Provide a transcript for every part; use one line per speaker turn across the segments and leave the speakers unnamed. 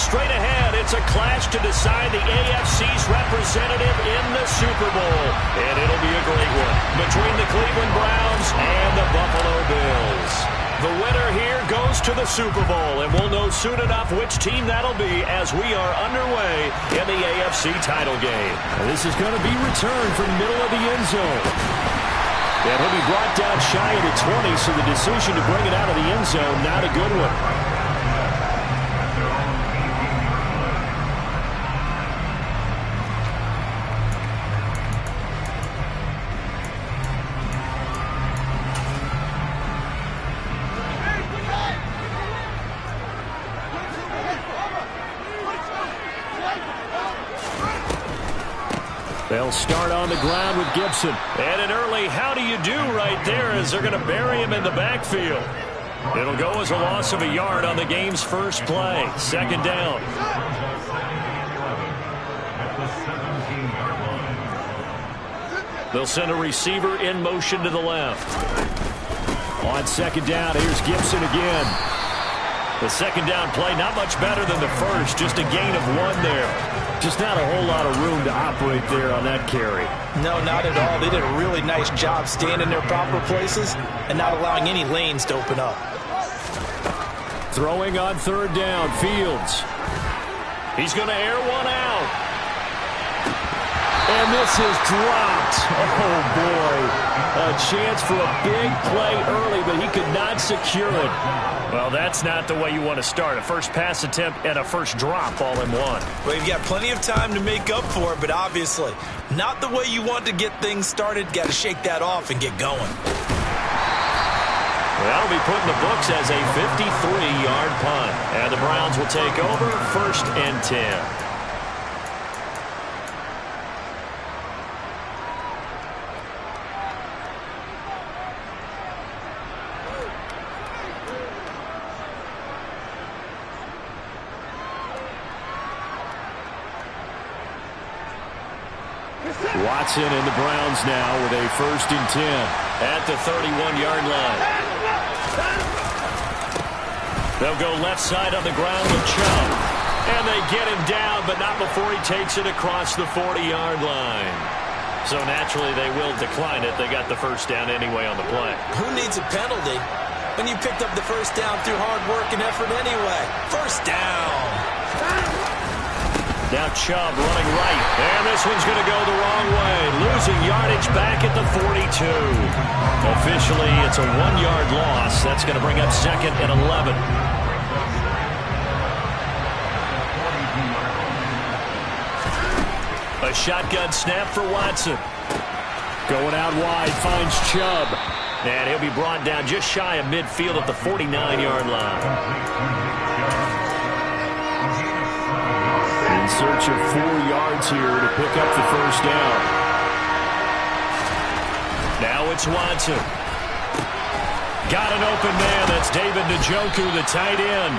straight ahead. It's a clash to decide the AFC's representative in the Super Bowl. And it'll be a great one between the Cleveland Browns and the Buffalo Bills. The winner here goes to the Super Bowl, and we'll know soon enough which team that'll be as we are underway in the AFC title game.
And this is going to be returned from the middle of the end zone. And he'll be brought down shy of the 20, so the decision to bring it out of the end zone, not a good one.
They'll start on the ground with Gibson. And an early how do you do right there as they're going to bury him in the backfield. It'll go as a loss of a yard on the game's first play. Second down. They'll send a receiver in motion to the left. On second down, here's Gibson again. The second down play, not much better than the first. Just a gain of 1 there. Just not a whole lot of room to operate there on that carry.
No, not at all. They did a really nice job staying in their proper places and not allowing any lanes to open up.
Throwing on third down, Fields. He's going to air one out. And this is dropped. Oh, boy. A chance for a big play early, but he could not secure it. Well, that's not the way you want to start. A first pass attempt and a first drop all in one.
Well, you've got plenty of time to make up for it, but obviously not the way you want to get things started. Got to shake that off and get going.
That'll be put in the books as a 53-yard punt. And the Browns will take over, 1st and 10. Watson and the Browns now with a 1st and 10 at the 31-yard line. They'll go left side on the ground with Chubb. And they get him down, but not before he takes it across the 40-yard line. So naturally they will decline it. They got the first down anyway on the play.
Who needs a penalty when you picked up the first down through hard work and effort anyway? First down.
Now Chubb running right. And this one's going to go the wrong way. Losing yardage back at the 42. Officially, it's a 1-yard loss. That's going to bring up 2nd and 11. A shotgun snap for Watson. Going out wide, finds Chubb. And he'll be brought down just shy of midfield at the 49-yard line. In search of 4 yards here to pick up the first down. Now it's Watson. Got an open man. That's David Njoku, the tight end.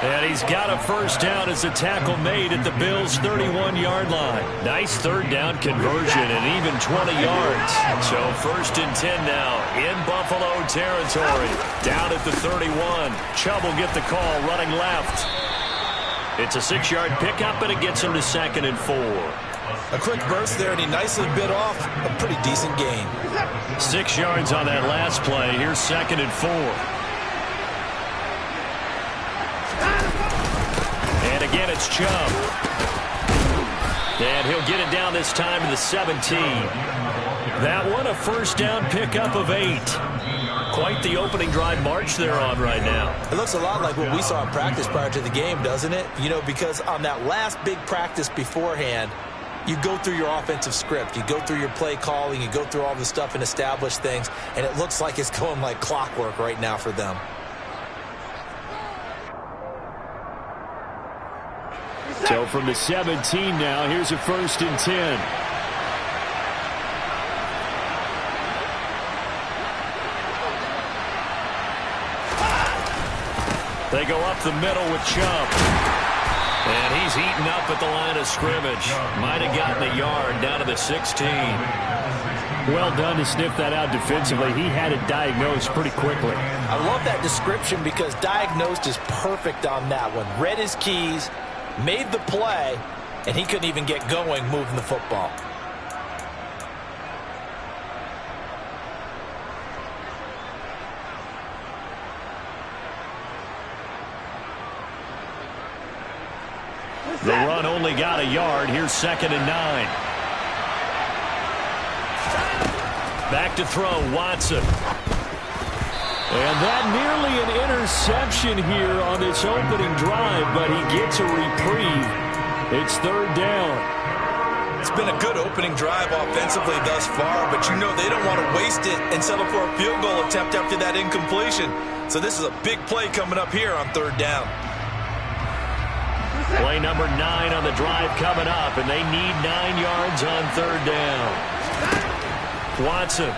And he's got a first down as the tackle made at the Bills' 31-yard line. Nice third down conversion and even 20 yards. So 1st and 10 now in Buffalo territory. Down at the 31. Chubb will get the call running left. It's a 6-yard pickup, and it gets him to 2nd and 4.
A quick burst there, and he nicely bit off a pretty decent gain.
6 yards on that last play. Here's 2nd and 4. And again, it's Chubb. And he'll get it down this time to the 17. That one, a first down pickup of 8. Quite the opening drive march they're on right now.
It looks a lot like what we saw in practice prior to the game, doesn't it? You know, because on that last big practice beforehand, you go through your offensive script. You go through your play calling. You go through all the stuff and establish things. And it looks like it's going like clockwork right now for them.
So from the 17 now, here's a 1st and 10.
They go up the middle with Chubb. And he's eaten up at the line of scrimmage. Might have gotten a yard down to the 16.
Well done to sniff that out defensively. He had it diagnosed pretty quickly.
I love that description because diagnosed is perfect on that one. Read his keys, made the play, and he couldn't even get going moving the football.
The run only got a yard. Here's 2nd and 9. Back to throw, Watson.
And that nearly an interception here on this opening drive, but he gets a reprieve. It's 3rd down.
It's been a good opening drive offensively thus far, but you know they don't want to waste it and settle for a field goal attempt after that incompletion. So this is a big play coming up here on 3rd down.
Play number 9 on the drive coming up, and they need 9 yards on 3rd down. Watson.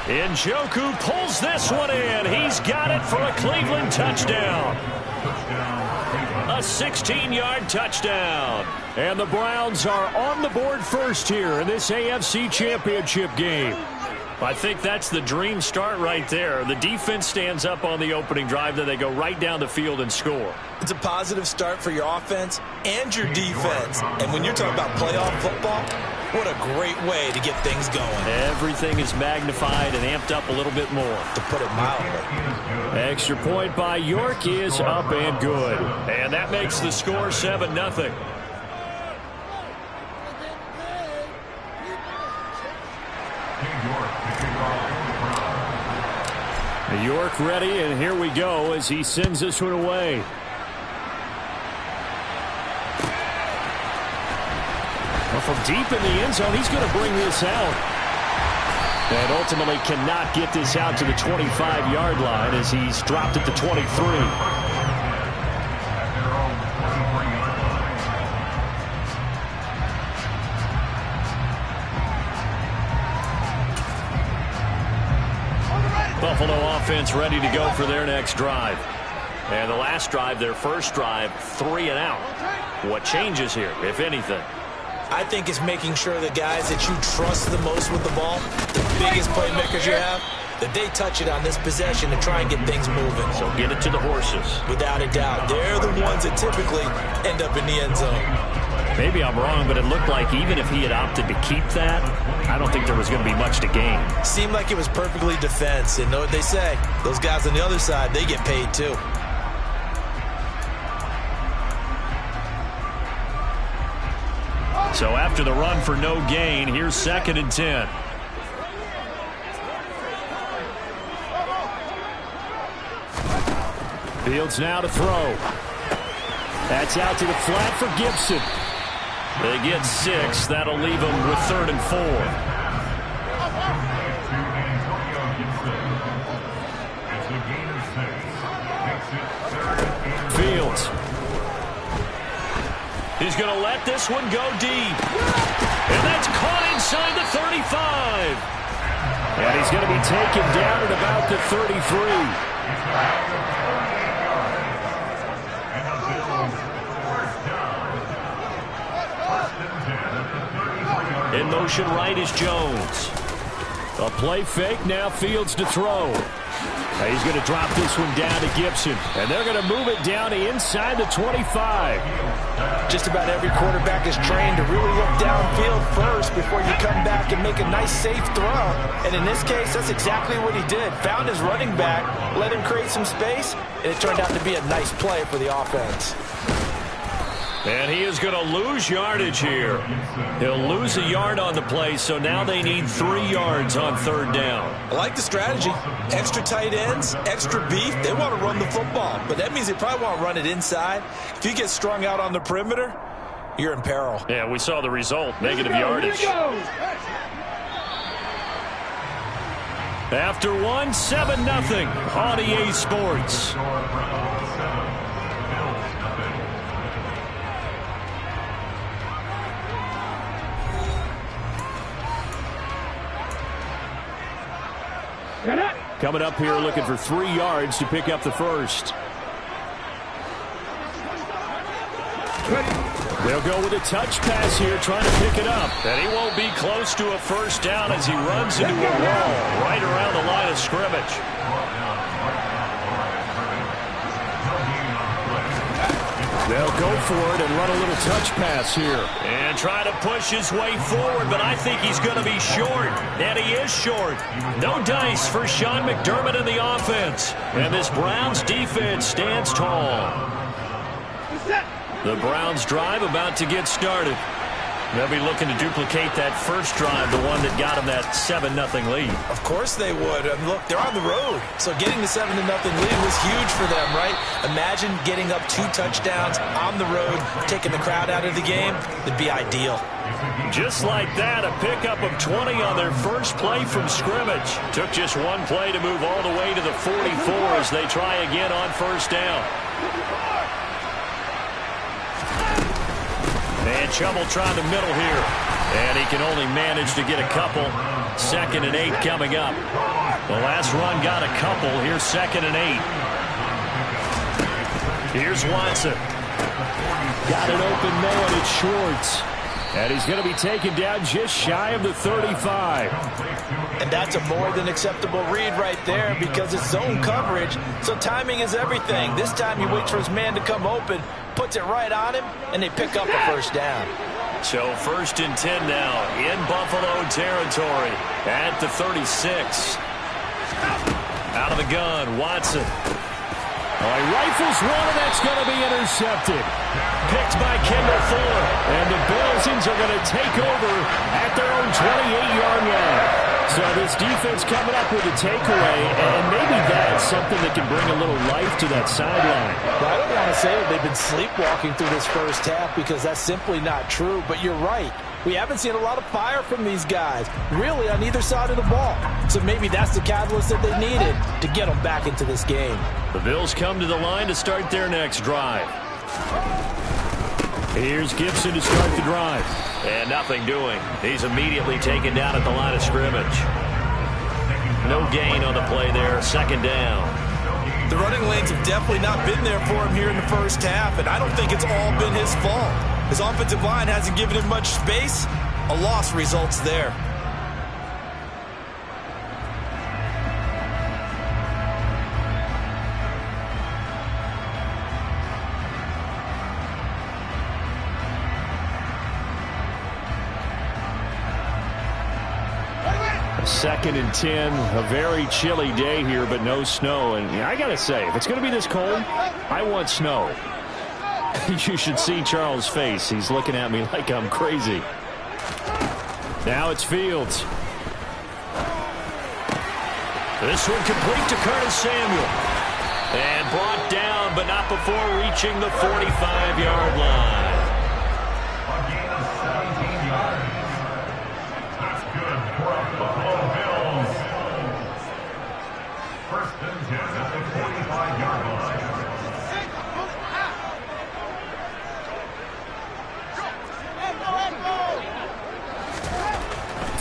Njoku pulls this one in. He's got it for a Cleveland touchdown. A 16-yard touchdown.
And the Browns are on the board first here in this AFC Championship game.
I think that's the dream start right there. The defense stands up on the opening drive, then they go right down the field and score.
It's a positive start for your offense and your defense. And when you're talking about playoff football, what a great way to get things going.
Everything is magnified and amped up a little bit more.
To put it mildly.
Extra point by York is up and good.
And that makes the score 7-0.
York ready, and here we go as he sends this one away. Well, from deep in the end zone, he's going to bring this out. And ultimately cannot get this out to the 25-yard line as he's dropped at the 23.
Buffalo offense ready to go for their next drive. And the last drive, their first drive, 3 and out. What changes here, if anything?
I think it's making sure the guys that you trust the most with the ball, the biggest playmakers you have, that they touch it on this possession and try and get things moving.
So get it to the horses.
Without a doubt. They're the ones that typically end up in the end zone.
Maybe I'm wrong, but it looked like even if he had opted to keep that, I don't think there was going to be much to gain.
Seemed like it was perfectly defense. And know what they say? Those guys on the other side, they get paid too.
So after the run for no gain, here's 2nd and 10.
Fields now to throw. That's out to the flat for Gibson.
They get 6. That'll leave them with 3rd and 4.
Fields.
He's going to let this one go deep. And that's caught inside the 35.
And he's going to be taken down at about the 33.
In motion right is Jones.
A play fake, now Fields to throw. He's going to drop this one down to Gibson. And they're going to move it down to inside the 25.
Just about every quarterback is trained to really look downfield first before you come back and make a nice, safe throw. And in this case, that's exactly what he did. Found his running back, let him create some space, and it turned out to be a nice play for the offense.
And he is going to lose yardage here. He'll lose a yard on the play, so now they need 3 yards on 3rd down.
I like the strategy. Extra tight ends, extra beef. They want to run the football, but that means they probably want to run it inside. If you get strung out on the perimeter, you're in peril.
Yeah, we saw the result, negative yardage. After 1, 7-0 on EA Sports.
Coming up here looking for 3 yards to pick up the first. They'll go with a touch pass here, trying to pick it up.
And he won't be close to a first down as he runs into a wall right around the line of scrimmage.
They'll go for it and run a little touch pass here.
And try to push his way forward, but I think he's going to be short. And he is short. No dice for Sean McDermott in the offense. And this Browns defense stands tall. The Browns drive about to get started. They'll be looking to duplicate that first drive, the one that got them that 7-0 lead.
Of course they would. I mean, look, they're on the road. So getting the 7-0 lead was huge for them, right? Imagine getting up 2 touchdowns on the road, taking the crowd out of the game. It'd be ideal.
Just like that, a pickup of 20 on their first play from scrimmage. Took just one play to move all the way to the 44 as they try again on first down. And Chummel trying the middle here. And he can only manage to get a couple. 2nd and 8 coming up. The last run got a couple. Here's 2nd and 8. Here's Watson.
Got an open man. It's Schwartz. And he's going to be taken down just shy of the 35.
And that's a more than acceptable read right there because it's zone coverage. So timing is everything. This time he waits for his man to come open, puts it right on him, and they pick up a first down.
So 1st and 10 now in Buffalo territory at the 36. Out of the gun, Watson.
Oh, he rifles one, and that's going to be intercepted.
Picked by Kendall Fuller.
And the Bills are going to take over at their own 28-yard line. So this defense coming up with a takeaway, and maybe that's something that can bring a little life to that sideline.
Well, I don't want to say that they've been sleepwalking through this first half because that's simply not true, but you're right. We haven't seen a lot of fire from these guys, really, on either side of the ball. So maybe that's the catalyst that they needed to get them back into this game.
The Bills come to the line to start their next drive.
Here's Gibson to start the drive.
And nothing doing. He's immediately taken down at the line of scrimmage. No gain on the play there. 2nd down.
The running lanes have definitely not been there for him here in the first half, and I don't think it's all been his fault. His offensive line hasn't given him much space. A loss results there.
Second and 10, a very chilly day here, but no snow. And I got to say, if it's going to be this cold, I want snow. You should see Charles' face. He's looking at me like I'm crazy. Now it's Fields.
This one complete to Curtis Samuel. And brought down, but not before reaching the 45-yard line.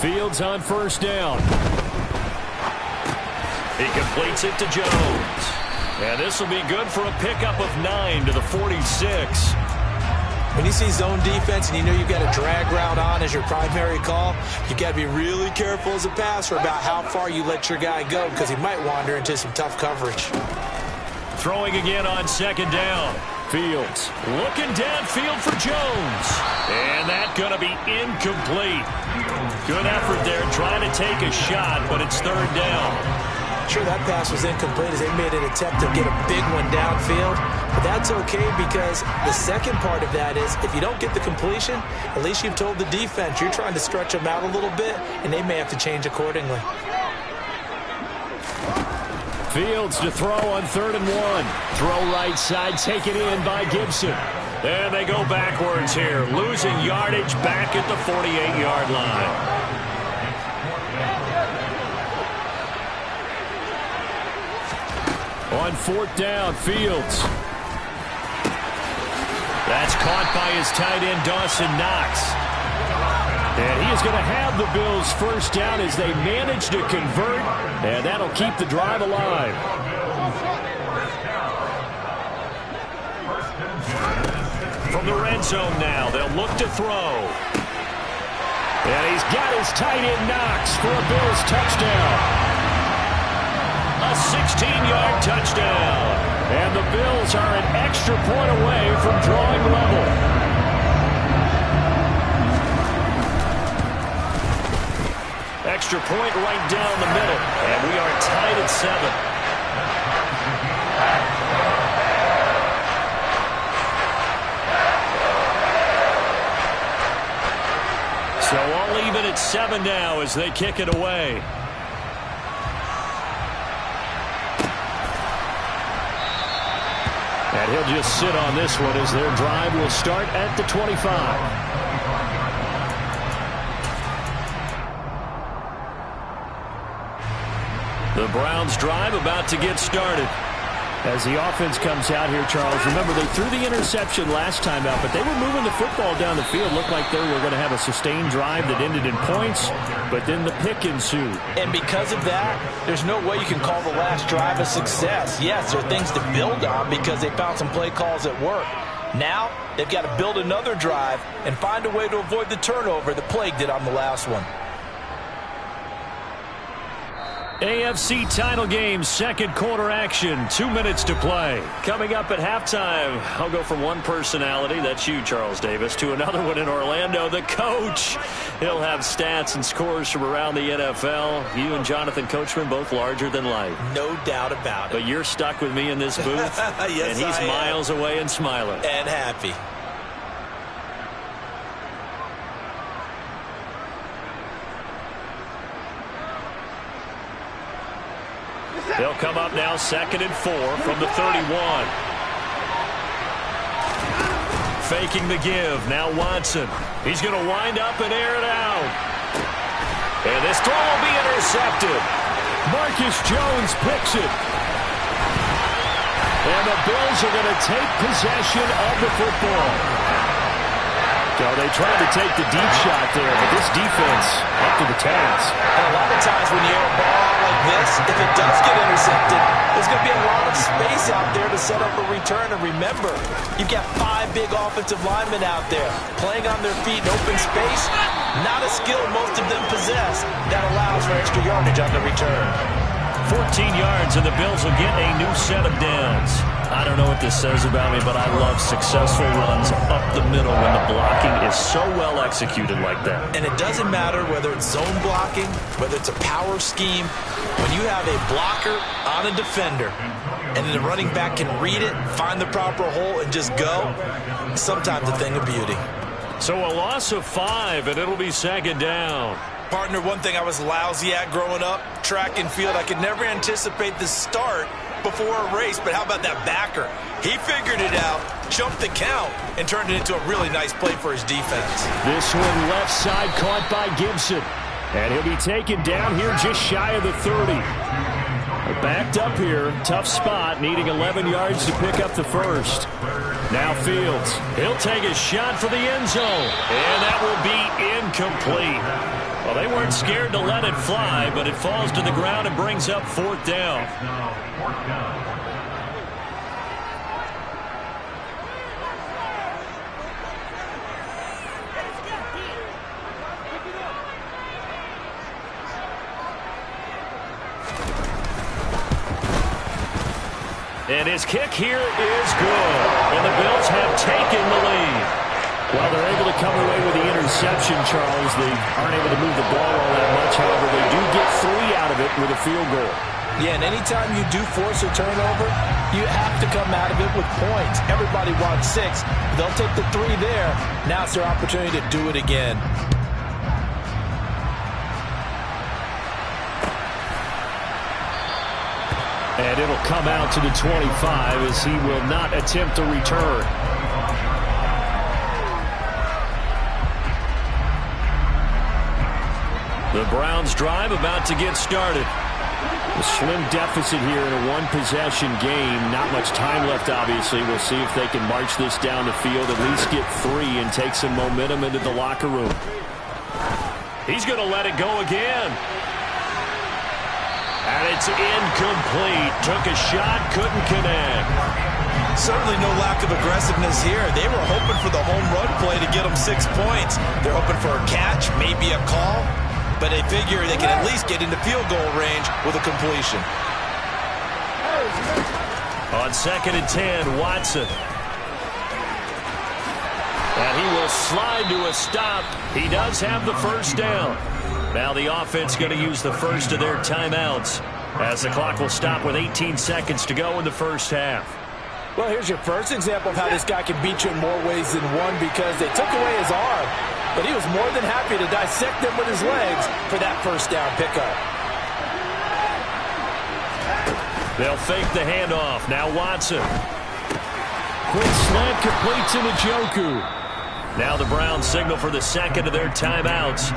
Fields on first down.
He completes it to Jones. And this will be good for a pickup of 9 to the 46.
When you see zone defense and you know you've got a drag route on as your primary call, you got to be really careful as a passer about how far you let your guy go because he might wander into some tough coverage.
Throwing again on 2nd down.
Fields
looking downfield for Jones. And that's going to be incomplete. Good effort there trying to take a shot, but it's 3rd down.
Sure, that pass was incomplete as they made an attempt to get a big one downfield. But that's okay because the second part of that is if you don't get the completion, at least you've told the defense you're trying to stretch them out a little bit, and they may have to change accordingly.
Fields to throw on 3rd and 1. Throw right side, taken in by Gibson.
And they go backwards here, losing yardage back at the 48-yard line.
On 4th down, Fields.
That's caught by his tight end, Dawson Knox.
And he is going to have the Bills first down as they manage to convert, and that'll keep the drive alive.
From the red zone now, they'll look to throw.
And he's got his tight end Knox for a Bills touchdown.
A 16-yard touchdown. And the Bills are an extra point away from drawing level. Extra point right down the middle. And we are tied at 7. So all even at 7 now as they kick it away. And he'll just sit on this one as their drive will start at the 25. The Browns drive about to get started. As the offense comes out here, Charles, remember they threw the interception last time out, but they were moving the football down the field. Looked like they were going to have a sustained drive that ended in points, but then the pick ensued.
And because of that, there's no way you can call the last drive a success. Yes, there are things to build on because they found some play calls that work. Now, they've got to build another drive and find a way to avoid the turnover that plagued it on the last one.
AFC title game, second quarter action, 2 minutes to play. Coming up at halftime, I'll go from one personality, that's you, Charles Davis, to another one in Orlando, the coach. He'll have stats and scores from around the NFL. You and Jonathan Coachman, both larger than life.
No doubt about it.
But you're stuck with me in this booth,
yes,
and he's miles away and smiling.
And happy.
They'll come up now 2nd and 4 from the 31. Faking the give. Now Watson. He's going to wind up and air it out. And this throw will be intercepted. Marcus Jones picks it. And the Bills are going to take possession of the football. So they tried to take the deep shot there, but this defense up to the task.
And a lot of times when you air a ball like this, if it does get intercepted, there's going to be a lot of space out there to set up a return. And remember, you've got 5 big offensive linemen out there playing on their feet in open space. Not a skill most of them possess. That allows for extra yardage on the return.
14 yards, and the Bills will get a new set of downs. I don't know what this says about me, but I love successful runs up the middle when the blocking is so well executed like that.
And it doesn't matter whether it's zone blocking, whether it's a power scheme. When you have a blocker on a defender, and then the running back can read it, find the proper hole, and just go, sometimes a thing of beauty.
So a loss of 5, and it'll be 2nd down.
Partner, one thing I was lousy at growing up, track and field, I could never anticipate the start before a race, but how about that backer? He figured it out, jumped the count, and turned it into a really nice play for his defense.
This one left side caught by Gibson. And he'll be taken down here just shy of the 30. Backed up here, tough spot, needing 11 yards to pick up the first. Now Fields. He'll take a shot for the end zone. And that will be incomplete. Well, they weren't scared to let it fly, but it falls to the ground and brings up 4th down. And his kick here is good. And the Bills have taken the lead. Well, they're able to come away with the interception, Charles. They aren't able to move the ball all that much. However, they do get 3 out of it with a field goal.
Yeah, and anytime you do force a turnover, you have to come out of it with points. Everybody wants 6. They'll take the 3 there. Now it's their opportunity to do it again.
And it'll come out to the 25 as he will not attempt a return. The Browns drive about to get started. A slim deficit here in a one-possession game. Not much time left, obviously. We'll see if they can march this down the field, at least get 3 and take some momentum into the locker room. He's going to let it go again. And it's incomplete. Took a shot, couldn't connect.
Certainly no lack of aggressiveness here. They were hoping for the home run play to get them 6 points. They're hoping for a catch, maybe a call, but they figure they can at least get into field goal range with a completion.
On 2nd and 10, Watson. And he will slide to a stop. He does have the first down. Now the offense going to use the first of their timeouts as the clock will stop with 18 seconds to go in the first half.
Well, here's your first example of how this guy can beat you in more ways than one, because they took away his arm, but he was more than happy to dissect them with his legs for that first down pickup.
They'll fake the handoff. Now Watson.
Quick slant completes into Njoku.
Now the Browns signal for the second of their timeouts.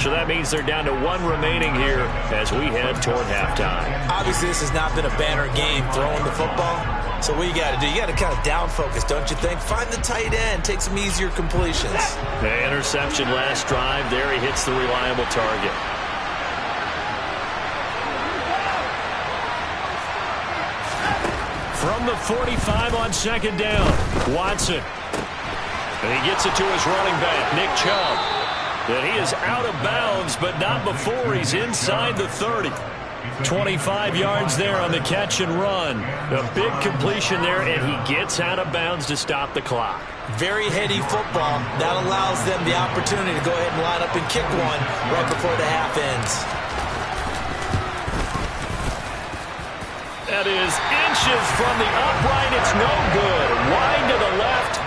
So that means they're down to one remaining here as we head toward halftime. Obviously, this has not been a banner game throwing the football. So what you got to do, you got to kind of down focus, don't you think? Find the tight end, take some easier completions. The interception last drive. There he hits the reliable target. From the 45 on 2nd down, Watson. And he gets it to his running back, Nick Chubb. And he is out of bounds, but not before he's inside the 30. 25 yards there on the catch and run. A big completion there, and he gets out of bounds to stop the clock. Very heady football. That allows them the opportunity to go ahead and line up and kick one right before the half ends. That is inches from the upright. It's no good. Wide to the left.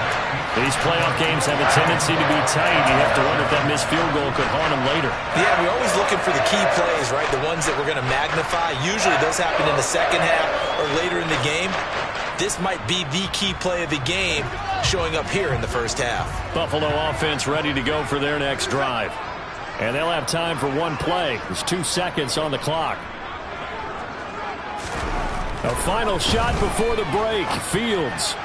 These playoff games have a tendency to be tight. You have to wonder if that missed field goal could haunt them later. Yeah, we're always looking for the key plays, right? The ones that we're going to magnify. Usually those happen in the second half or later in the game. This might be the key play of the game showing up here in the first half. Buffalo offense ready to go for their next drive. And they'll have time for one play. There's 2 seconds on the clock. A final shot before the break. Fields.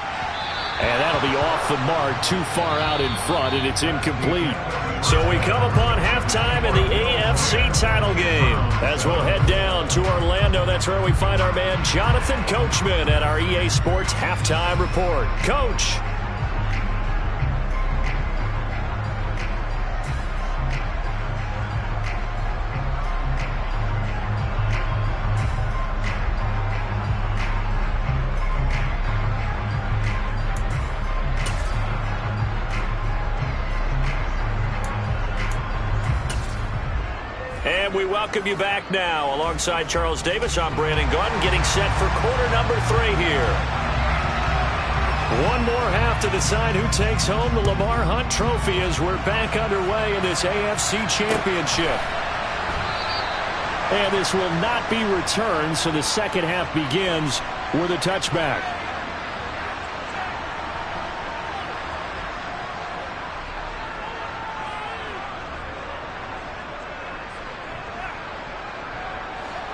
And that'll be off the mark, too far out in front, and it's incomplete. So we come upon halftime in the AFC title game. As we'll head down to Orlando, that's where we find our man Jonathan Coachman at our EA Sports Halftime Report. Coach. And we welcome you back now. Alongside Charles Davis, I'm Brandon Gaudin, getting set for quarter number 3 here. One more half to decide who takes home the Lamar Hunt Trophy as we're back underway in this AFC Championship. And this will not be returned, so the second half begins with a touchback.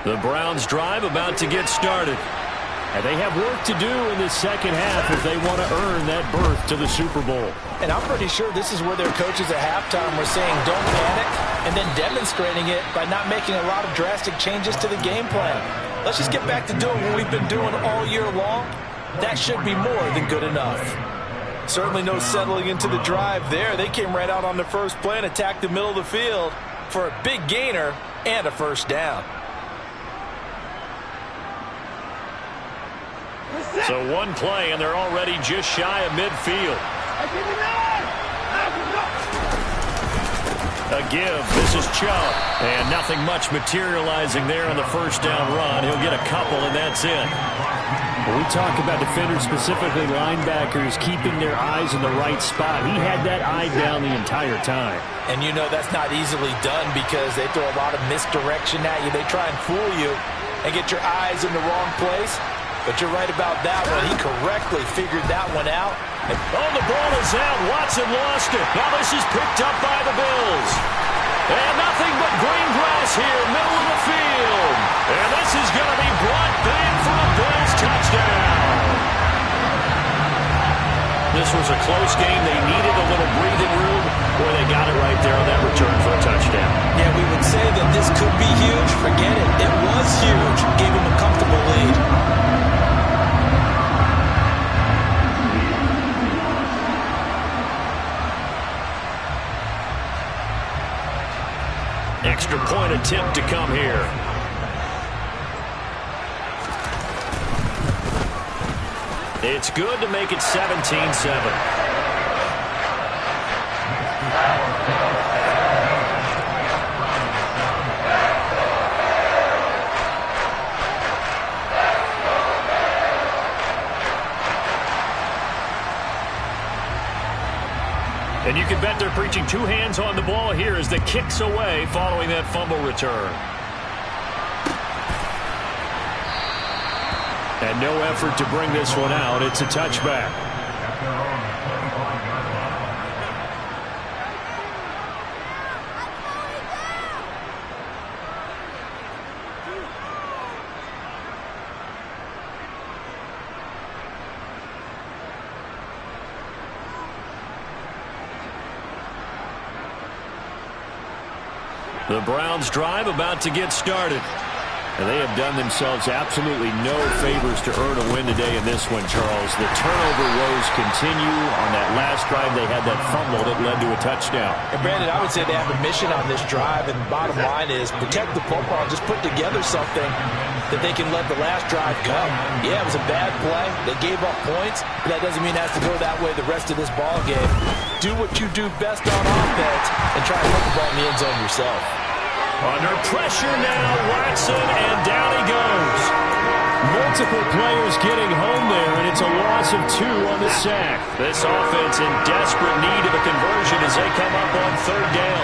The Browns drive about to get started. And they have work to do in the second half if they want to earn that berth to the Super Bowl. And I'm pretty sure this is where their coaches at halftime were saying don't panic, and then demonstrating it by not making a lot of drastic changes to the game plan. Let's just get back to doing what we've been doing all year long. That should be more than good enough. Certainly no settling into the drive there. They came right out on the first play and attacked the middle of the field for a big gainer and a first down. So one play, and they're already just shy of midfield. A give. This is Chubb. And nothing much materializing there on the first down run. He'll get a couple, and that's it. When we talk about defenders, specifically linebackers, keeping their eyes in the right spot, he had that eye down the entire time. And you know that's not easily done because they throw a lot of misdirection at you. They try and fool you and get your eyes in the wrong place. But you're right about that one. He correctly figured that one out. Oh, the ball is out. Watson lost it. Now this is picked up by the Bills. And nothing but green grass here, middle of the field. And this is going to be brought back for a Bills touchdown. This was a close game. They needed a little breathing room. Boy, they got it right there on that return for a touchdown. Yeah, we would say that this could be huge. Forget it. It was huge. Gave him a comfortable lead. Extra point attempt to come here. It's good to make it 17-7. And you can bet they're preaching two hands on the ball here as the kick's away following that fumble return. And no effort to bring this one out. It's a touchback. The Browns drive about to get started. And they have done themselves absolutely no favors to earn a win today in this one, Charles. The turnover woes continue. On that last drive, they had that fumble that led to a touchdown.
And Brandon, I would say they have a mission on this drive, and the bottom line is protect the football, just put together something that they can let the last drive go. Yeah, it was a bad play. They gave up points, but that doesn't mean it has to go that way the rest of this ball game. Do what you do best on offense and try to put the ball in the end zone yourself.
Under pressure now, Watson, and down he goes. Multiple players getting home there, and it's a loss of 2 on the sack. This offense in desperate need of a conversion as they come up on third down.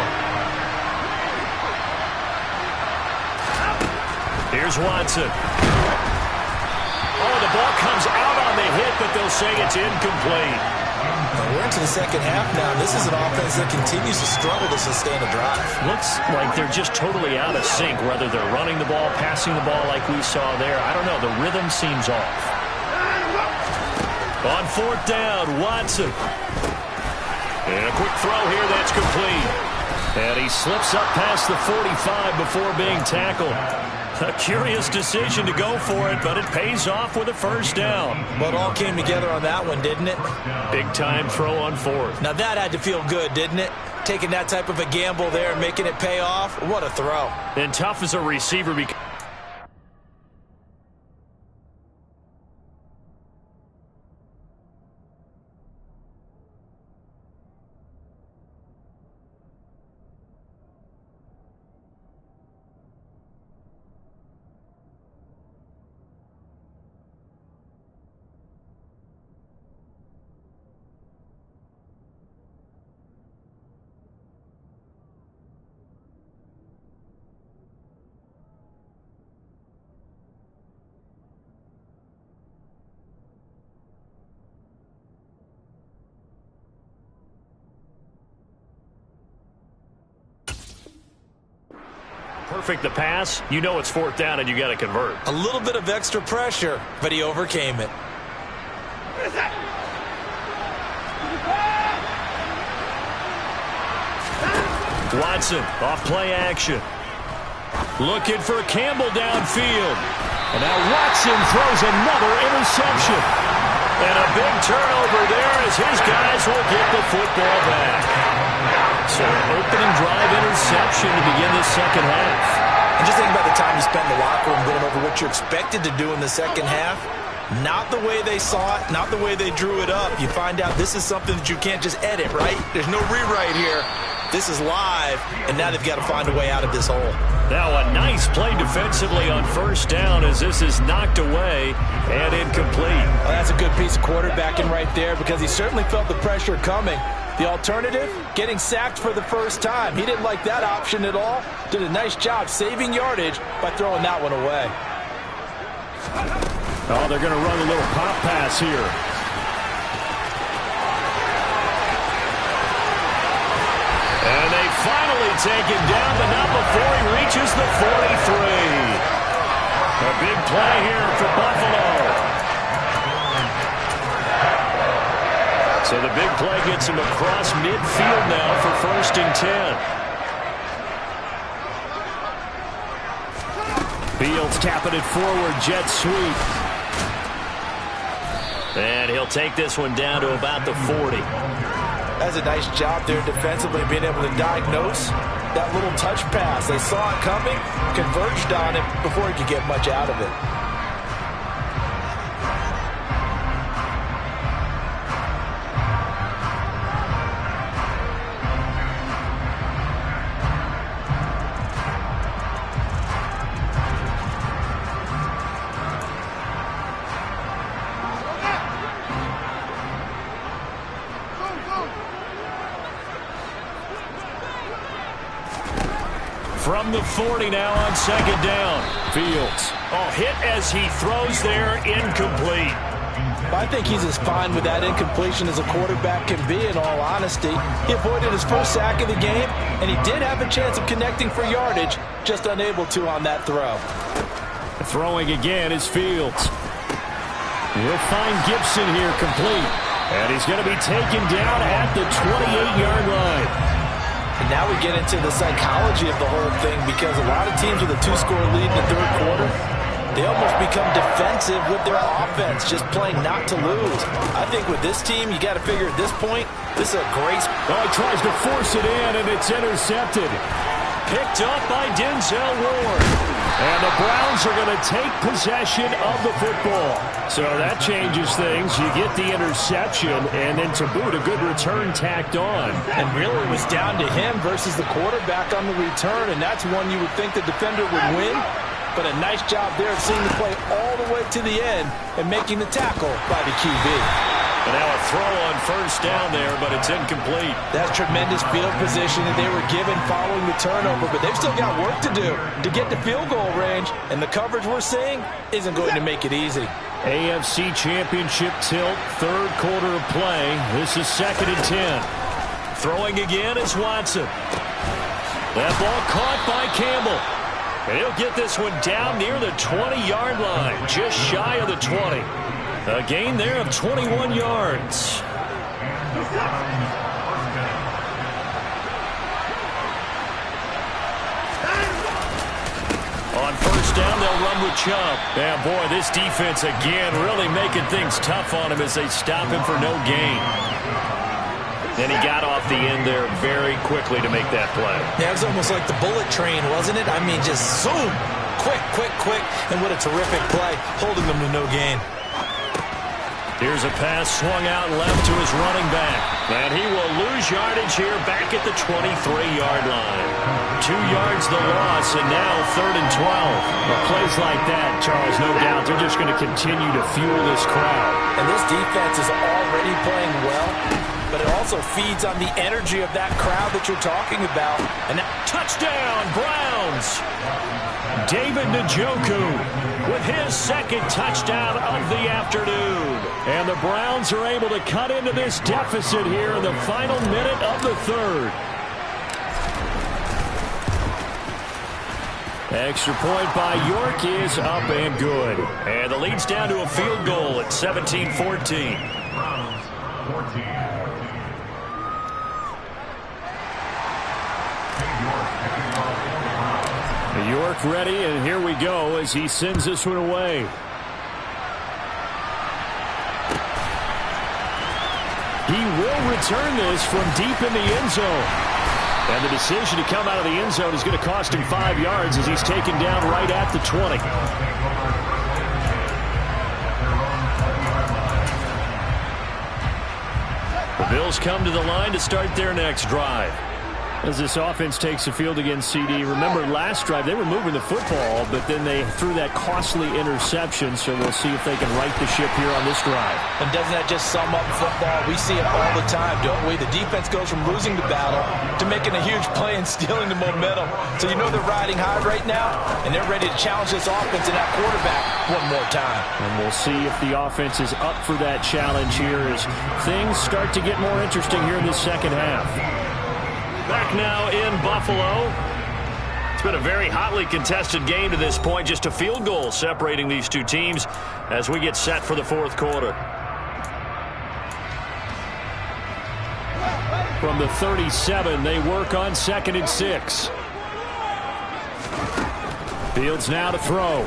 Here's Watson. Oh, the ball comes out on the hit, but they'll say it's incomplete.
We're into the second half now. This is an offense that continues to struggle to sustain a drive.
Looks like they're just totally out of sync, whether they're running the ball, passing the ball like we saw there. I don't know. The rhythm seems off. On fourth down, Watson. And a quick throw here that's complete. And he slips up past the 45 before being tackled. A curious decision to go for it, but it pays off with a first down.
Well, it all came together on that one, didn't it?
Big-time throw on fourth.
Now that had to feel good, didn't it? Taking that type of a gamble there and making it pay off. What a throw.
And tough as a receiver because perfect the pass. You know it's fourth down and you got to convert.
A little bit of extra pressure, but he overcame it.
Watson off play action. Looking for Campbell downfield. And now Watson throws another interception. And a big turnover there as his guys will get the football back. So an opening drive interception to begin the second half.
And just think about the time you spent in the locker room going over what you expected to do in the second half. Not the way they saw it, not the way they drew it up. You find out this is something that you can't just edit, right? There's no rewrite here. This is live, and now they've got to find a way out of this hole.
Now a nice play defensively on first down as this is knocked away and incomplete.
Well, that's a good piece of quarterbacking right there because he certainly felt the pressure coming. The alternative, getting sacked for the first time. He didn't like that option at all. Did a nice job saving yardage by throwing that one away.
Oh, they're going to run a little pop pass here. And they finally take him down, but not before he reaches the 43. A big play here for Buffalo. So the big play gets him across midfield now for first and 10. Fields tapping it forward, jet sweep. And he'll take this one down to about the 40.
That's a nice job there defensively, being able to diagnose that little touch pass. They saw it coming, converged on it before he could get much out of it.
From the 40 now on second down. Fields. Oh, hit as he throws there, incomplete.
I think he's as fine with that incompletion as a quarterback can be, in all honesty. He avoided his first sack of the game, and he did have a chance of connecting for yardage, just unable to on that throw.
Throwing again is Fields. We'll find Gibson here complete. And he's going to be taken down at the 28-yard line.
And now we get into the psychology of the whole thing, because a lot of teams with a 2-score lead in the third quarter, they almost become defensive with their offense, just playing not to lose. I think with this team, you got to figure at this point, this is a great...
Oh, he tries to force it in, and it's intercepted. Picked up by Denzel Ward. And the Browns are going to take possession of the football. So that changes things. You get the interception, and then to boot, a good return tacked on.
And really, it was down to him versus the quarterback on the return, and that's one you would think the defender would win. But a nice job there of seeing the play all the way to the end and making the tackle by the QB.
And now a throw on first down there, but it's incomplete.
That's tremendous field position that they were given following the turnover, but they've still got work to do to get to field goal range, and the coverage we're seeing isn't going to make it easy.
AFC Championship tilt, third quarter of play. This is 2nd and 10. Throwing again is Watson. That ball caught by Campbell. And he'll get this one down near the 20-yard line, just shy of the 20. A gain there of 21 yards. On first down, they'll run with Chubb. And boy, this defense again really making things tough on him as they stop him for no gain. Then he got off the end there very quickly to make that play.
Yeah, it was almost like the bullet train, wasn't it? I mean, just zoom. Quick, quick, quick. And what a terrific play, holding them to no gain.
Here's a pass swung out left to his running back. And he will lose yardage here back at the 23-yard line. 2 yards the loss, and now 3rd and 12. Well, plays like that, Charles, no doubt, they're just going to continue to fuel this crowd.
And this defense is already playing well, but it also feeds on the energy of that crowd that you're talking about. And that
touchdown, Browns! David Njoku with his 2nd touchdown of the afternoon. And the Browns are able to cut into this deficit here in the final minute of the 3rd. Extra point by York is up and good. And the lead's down to a field goal at 17-14. York ready, and here we go as he sends this one away. He will return this from deep in the end zone. And the decision to come out of the end zone is going to cost him 5 yards as he's taken down right at the 20. The Bills come to the line to start their next drive. As this offense takes the field against CD, remember last drive they were moving the football, but then they threw that costly interception, so we'll see if they can right the ship here on this drive.
And doesn't that just sum up football? We see it all the time, don't we? The defense goes from losing the battle to making a huge play and stealing the momentum. So you know they're riding high right now, and they're ready to challenge this offense and that quarterback one more time.
And we'll see if the offense is up for that challenge here as things start to get more interesting here in the second half. Back now in Buffalo. It's been a very hotly contested game to this point. Just a field goal separating these two teams as we get set for the 4th quarter. From the 37, they work on 2nd and 6. Fields now to throw.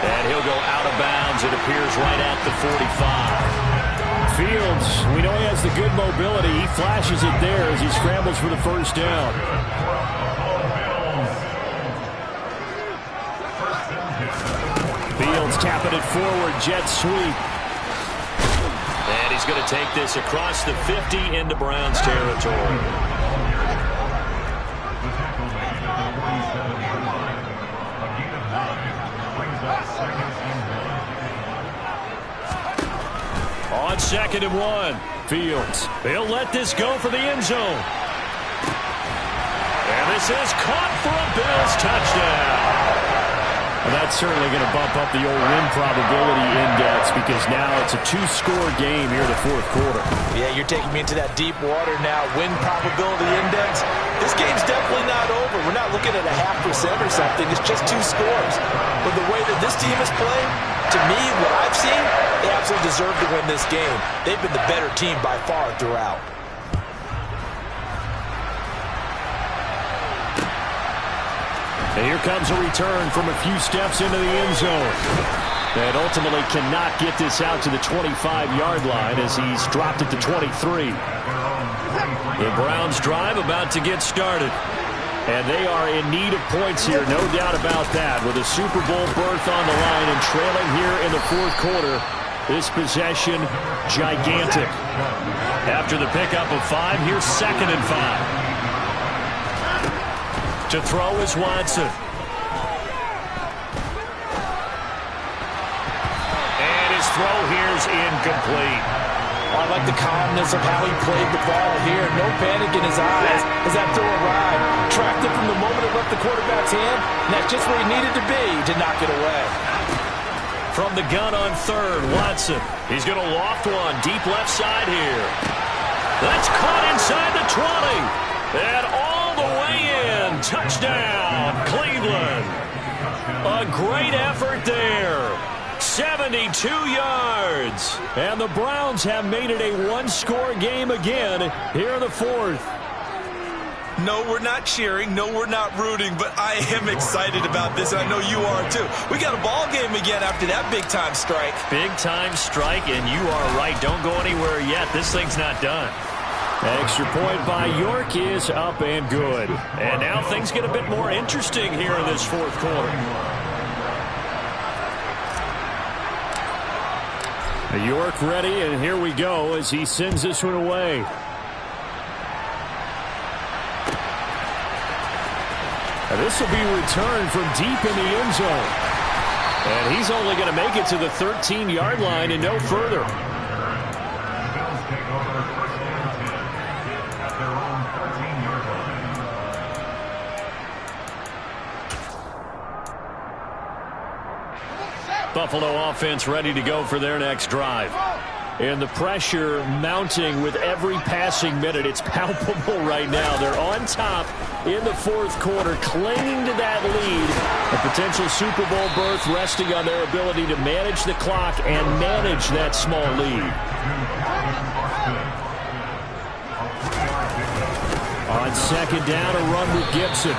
And he'll go out of bounds, it appears, right at the 45. Fields, we know he has the good mobility. He flashes it there as he scrambles for the first down. Fields tapping it forward, jet sweep. And he's going to take this across the 50 into Browns territory. On 2nd and 1. Fields. They'll let this go for the end zone. And this is caught for a Bills touchdown.
Well, that's certainly going to bump up the old win probability index because now it's a 2-score game here in the fourth quarter.
Yeah, you're taking me into that deep water now. Win probability index. This game's definitely not over. We're not looking at a 0.5% or something. It's just 2 scores. But the way that this team is playing, to me, what I've seen, they absolutely deserve to win this game. They've been the better team by far throughout.
And here comes a return from a few steps into the end zone. And ultimately cannot get this out to the 25-yard line as he's dropped it to 23.
The Browns drive about to get started.
And they are in need of points here, no doubt about that. With a Super Bowl berth on the line and trailing here in the fourth quarter, this possession, gigantic.
After the pickup of 5, here's 2nd and 5. To throw is Watson. And his throw here's incomplete.
I like the calmness of how he played the ball here. No panic in his eyes as that throw arrived. Tracked it from the moment it left the quarterback's hand, and that's just where he needed to be to knock it away.
From the gun on 3rd, Watson. He's going to loft one deep left side here. That's caught inside the 20. And all the way in. Touchdown, Cleveland. A great effort there. 72 yards.
And the Browns have made it a 1-score game again here in the fourth.
No, we're not cheering. No, we're not rooting. But I am excited about this, and I know you are too. We got a ball game again after that big-time strike.
Big-time strike, and you are right. Don't go anywhere yet. This thing's not done.
Extra point by York is up and good.
And now things get a bit more interesting here in this fourth quarter.
York ready, and here we go as he sends this one away. And this will be returned from deep in the end zone. And he's only going to make it to the 13-yard line and no further.
Buffalo offense ready to go for their next drive.
And the pressure mounting with every passing minute. It's palpable right now. They're on top in the fourth quarter, clinging to that lead. A potential Super Bowl berth resting on their ability to manage the clock and manage that small lead. On 2nd down, a run with Gibson.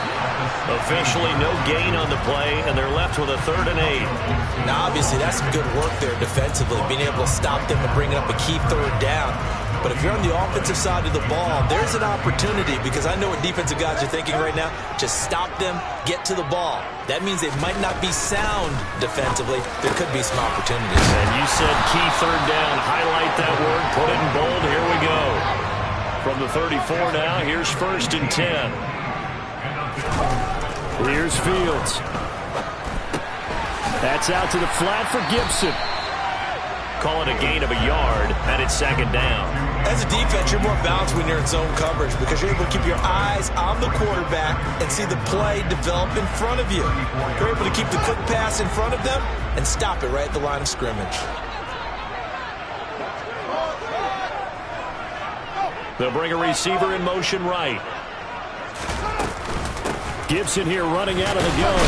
Officially no gain on the play, and they're left with a 3rd and 8.
Now, obviously, that's some good work there defensively, being able to stop them and bring up a key 3rd down. But if you're on the offensive side of the ball, there's an opportunity, because I know what defensive guys are thinking right now. Just stop them, get to the ball. That means they might not be sound defensively. There could be some opportunities.
And you said key 3rd down. Highlight that word, put it in bold. Here we go. From the 34 now, here's 1st and 10.
Here's Fields. That's out to the flat for Gibson.
Call it a gain of a yard, and it's 2nd down.
As a defense, you're more balanced when you're in zone coverage because you're able to keep your eyes on the quarterback and see the play develop in front of you. You're able to keep the quick pass in front of them and stop it right at the line of scrimmage.
They'll bring a receiver in motion right.
Gibson here running out of the gun.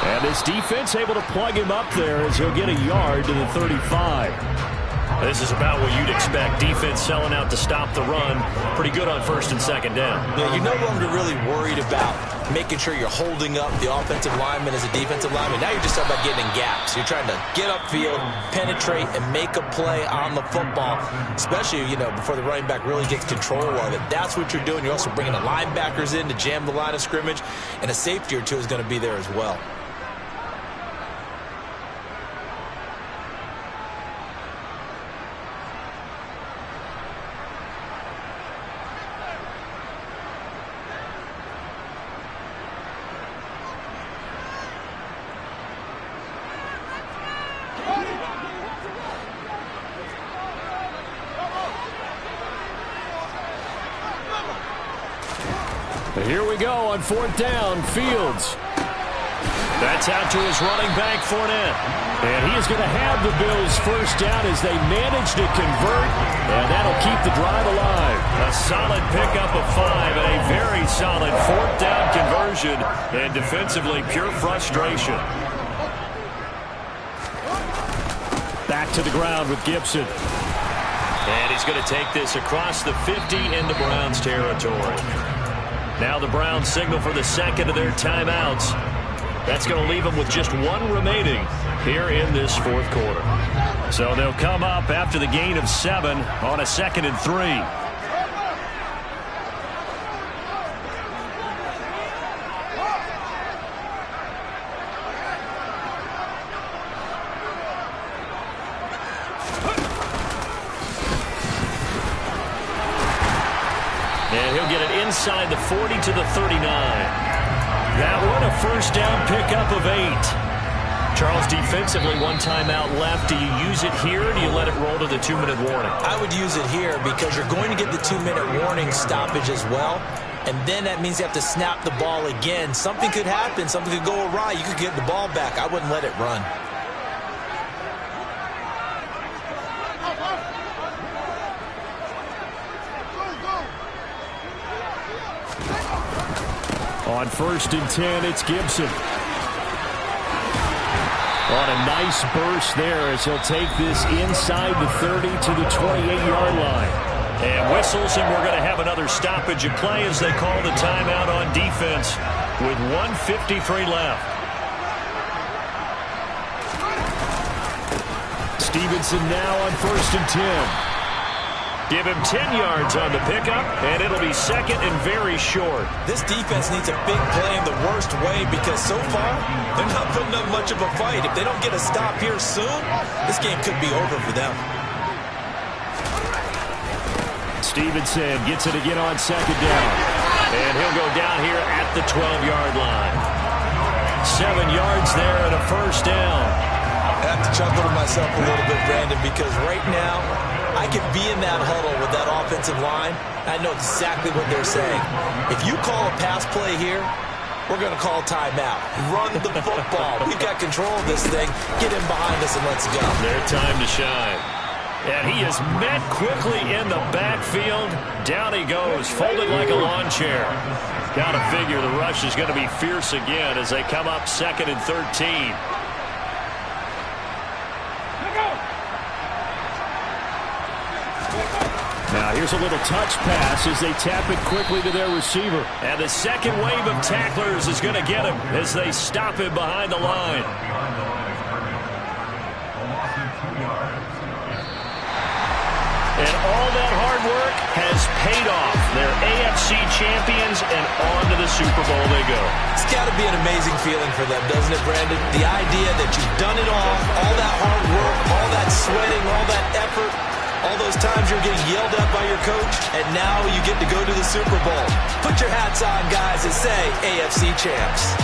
And this defense able to plug him up there as he'll get a yard to the 35.
This is about what you'd expect. Defense selling out to stop the run. Pretty good on 1st and 2nd down.
Yeah, you're no longer really worried about making sure you're holding up the offensive lineman as a defensive lineman. Now you're just talking about getting in gaps. You're trying to get upfield, penetrate, and make a play on the football, especially, before the running back really gets control of it. That's what you're doing. You're also bringing the linebackers in to jam the line of scrimmage, and a safety or two is going to be there as well.
Here we go on 4th down. Fields.
That's out to his running back, Fournette.
And he is going to have the Bills first down as they manage to convert, and that'll keep the drive alive.
A solid pickup of 5 and a very solid 4th down conversion, and defensively pure frustration.
Back to the ground with Gibson.
And he's going to take this across the 50 into Browns territory. Now the Browns signal for the second of their timeouts. That's going to leave them with just 1 remaining here in this 4th quarter. So they'll come up after the gain of 7 on a 2nd and 3. And he'll get it inside the 40 to the 39. That one a first down pickup of 8. Charles, defensively, 1 timeout left. Do you use it here, or do you let it roll to the 2-minute warning?
I would use it here because you're going to get the 2-minute warning stoppage as well. And then that means you have to snap the ball again. Something could happen. Something could go awry. You could get the ball back. I wouldn't let it run.
On 1st and 10, it's Gibson. On a nice burst there as he'll take this inside the 30 to the 28-yard line.
And whistles, and we're going to have another stoppage of play as they call the timeout on defense with 1:53 left.
Stevenson now on 1st and 10.
Give him 10 yards on the pickup, and it'll be 2nd and very short.
This defense needs a big play in the worst way because so far, they're not putting up much of a fight. If they don't get a stop here soon, this game could be over for them.
Stevenson gets it again on 2nd down.
And he'll go down here at the 12-yard line. 7 yards there and a first down.
I have to chuckle to myself a little bit, Brandon, because right now, I could be in that huddle with that offensive line. I know exactly what they're saying. If you call a pass play here, we're going to call timeout. Run the football. We've got control of this thing. Get him behind us and let's go.
Their time to shine. And he is met quickly in the backfield. Down he goes, folded like a lawn chair. Got to figure the rush is going to be fierce again as they come up 2nd and 13.
Now here's a little touch pass as they tap it quickly to their receiver.
And the second wave of tacklers is going to get him as they stop him behind the line. And all that hard work has paid off. They're AFC champions, and on to the Super Bowl they go.
It's got to be an amazing feeling for them, doesn't it, Brandon? The idea that you've done it all that hard work, all that sweating, all that effort, all those times you're getting yelled at by your coach, and now you get to go to the Super Bowl. Put your hats on, guys, and say AFC champs.